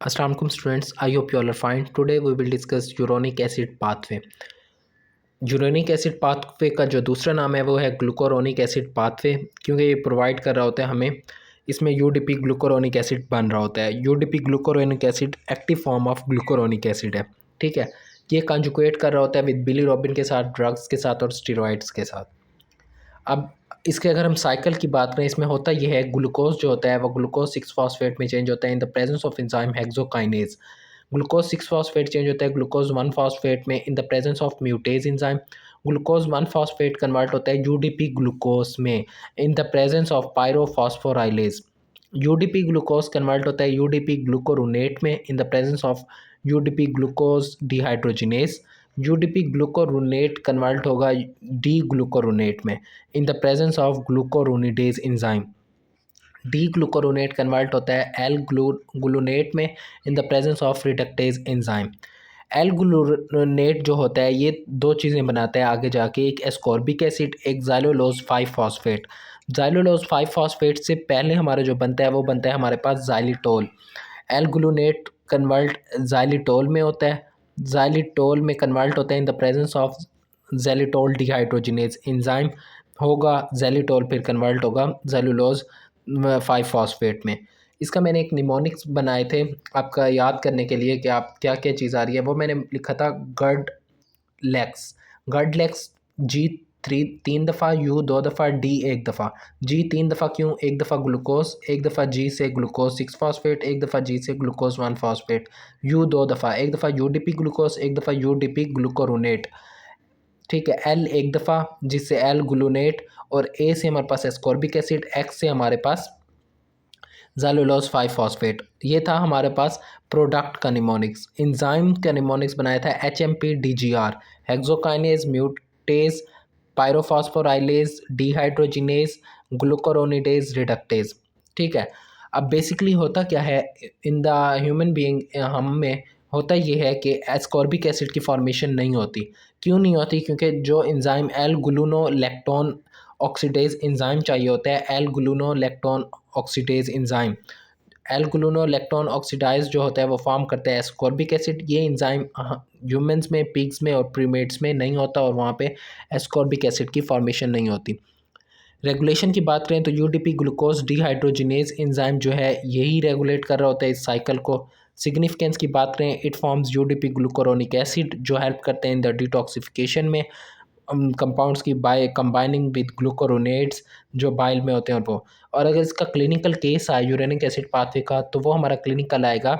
Assalamu alaikum students, I hope you all are fine. Today we will discuss uronic acid pathway. Uronic acid pathway का जो दूसरा नाम है वो है ग्लूकोरोनिक एसिड पाथवे, क्योंकि ये प्रोवाइड कर रहा होता है हमें, इसमें यूडीपी ग्लूकोरोनिक एसिड बन रहा होता है। UDP glucuronic acid active form of glucuronic acid है, ठीक है। ये कंजुगेट कर रहा होता है विद बिलीरुबिन के साथ, ड्रग्स के साथ और स्टेरॉइड्स के साथ। अब इसके अगर हम साइकिल की बात करें, इसमें होता यह है, ग्लूकोज जो होता है वो ग्लूकोज 6-फॉस्फेट में चेंज होता है in the presence of enzyme hexokinase. Glucose 6-फॉस्फेट चेंज होता है ग्लूकोज 1-फॉस्फेट में in the presence of mutase enzyme. Glucose 1-फॉस्फेट कन्वर्ट होता है यूडीपी ग्लूकोज में in the presence of pyrophosphorylase. UDP glucose convert होता है यूडीपी ग्लूकोरोनेट में in the presence of UDP glucose dehydrogenase. UDP glucuronate convert होगा डी ग्लूकोरोनेट में in the presence of glucuronidase enzyme. D glucuronate convert होता है L gulonate में in the presence of reductase enzyme. L gulonate जो होता है ये दो चीज़ें बनाता है आगे जाके, एक एस्कॉर्बिक एसिड, एक ज़ाइलोलोज 5-फॉस्फेट। ज़ाइलोलोज 5-फॉस्फेट से पहले हमारा जो बनता है वो बनता है हमारे पास xylitol. L gulonate convert xylitol में होता है, ज़ाइलिटोल में कन्वर्ट होता है in the presence of xylitol dehydrogenase enzyme होगा, ज़ैलिटोल फिर कन्वर्ट होगा ज़ैलुलोज 5-फॉस्फेट में। इसका मैंने एक निमोनिक्स बनाए थे आपका याद करने के लिए कि आप क्या क्या चीज़ आ रही है, वो मैंने लिखा था गर्डलेक्स जी 3 दफ़ा, यू 2 दफ़ा, डी 1 दफ़ा। जी 3 दफ़ा क्यों? एक दफ़ा ग्लूकोज, एक दफ़ा जी से ग्लूकोज 6-फॉस्फेट, एक दफ़ा जी से ग्लूकोज 1-फॉस्फेट। यू 2 दफ़ा, एक दफ़ा यूडीपी ग्लूकोज, एक दफ़ा यूडीपी ग्लूकोरोनेट, ठीक है। एल 1 दफ़ा जिससे एल ग्लूनेट, और ए से हमारे पास एस्कॉर्बिक एसिड, एक्स से हमारे पास ज़ैलुलोज 5-फॉस्फेट। ये था हमारे पास प्रोडक्ट का निमोनिक्स। एंजाइम का निमोनिक्स बनाया था HMP-DGR, hexokinase, mutase, pyrophosphorylase, dehydrogenase, glucuronidase, reductase, ठीक है। अब बेसिकली होता क्या है इन द ह्यूमन बीइंग, हम में होता ये है कि एस्कॉर्बिक एसिड की फॉर्मेशन नहीं होती। क्यों नहीं होती? क्योंकि जो enzyme L gulonolactone oxidase enzyme चाहिए होता है, L gulonolactone oxidase enzyme, L gulonolactone oxidise जो होता है वो फॉर्म करता है एस्कॉर्बिक एसिड। ये एंजाइम ह्यूमंस में, पिग्स में और प्रीमेट्स में नहीं होता, और वहाँ पे एस्कॉर्बिक एसिड की फॉर्मेशन नहीं होती। रेगुलेशन की बात करें तो यूडीपी ग्लूकोज डिहाइड्रोजिनेज एंजाइम जो है यही रेगुलेट कर रहा होता है इस साइकिल को। सिग्निफिकेंस की बात करें, it forms UDP glucuronic acid जो हेल्प करते हैं इन द डिटॉक्सिफिकेशन में कंपाउंड्स की बाय कंबाइनिंग विद ग्लूकोरोनेट्स जो बाइल में होते हैं वो। और अगर इसका क्लिनिकल केस आए यूरेनिक एसिड पाथवे का, तो वो हमारा क्लिनिकल आएगा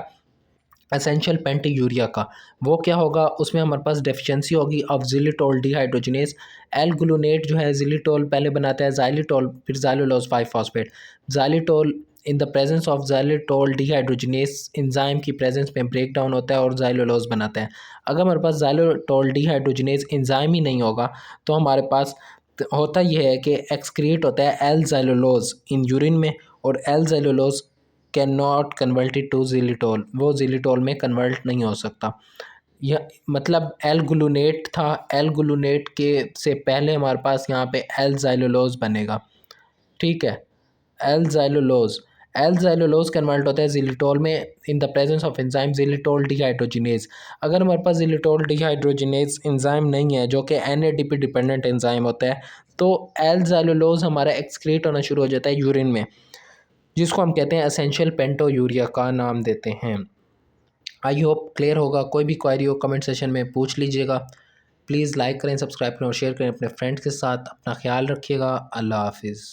एसेंशियल पेंटीयूरिया का। वो क्या होगा? उसमें हमारे पास डेफिशिएंसी होगी of xylitol dehydrogenase. L gulonate जो है ज़िलिटोल पहले बनाता है, ज़ाइलिटोल फिर ज़ैलुलोज 5-फॉस्फेट। Xylitol in the presence of xylitol dehydrogenase enzyme की प्रेजेंस में ब्रेक डाउन होता है और ज़ैलुलोज बनाता है। अगर हमारे पास ज़ैलिटोल डिहाइड्रोजिनेज एंजाइम ही नहीं होगा तो हमारे पास होता यह है कि एक्सक्रीट होता है एल ज़ैलुलोज इन यूरिन में, और L xylulose can not converted to xylitol, वो ज़िलिटोल में कन्वर्ट नहीं हो सकता। यह मतलब एल ग्लूनेट था, एल ग्लूनेट के से पहले हमारे पास यहाँ पे एल ज़ैलुलोज बनेगा, ठीक है। एल ज़ैलुलोज कन्वर्ट होता है ज़िलिटोल में in the presence of enzyme xylitol dehydrogenase. अगर हमारे पास ज़िलिटोल डिहाइड्रोजिनेज एंजाइम नहीं है जो कि NADP डिपेंडेंट एंजाइम होता है, तो एल ज़ैलुलोज हमारा एक्सक्रीट होना शुरू हो जाता है यूरिन में, जिसको हम कहते हैं एसेंशियल पेंटोयूरिया का नाम देते हैं। आई होप क्लियर होगा। कोई भी क्वेरी हो कमेंट सेशन में पूछ लीजिएगा। प्लीज़ लाइक करें, सब्सक्राइब करें और शेयर करें अपने फ्रेंड्स के साथ। अपना ख्याल रखिएगा। अल्लाह हाफिज़।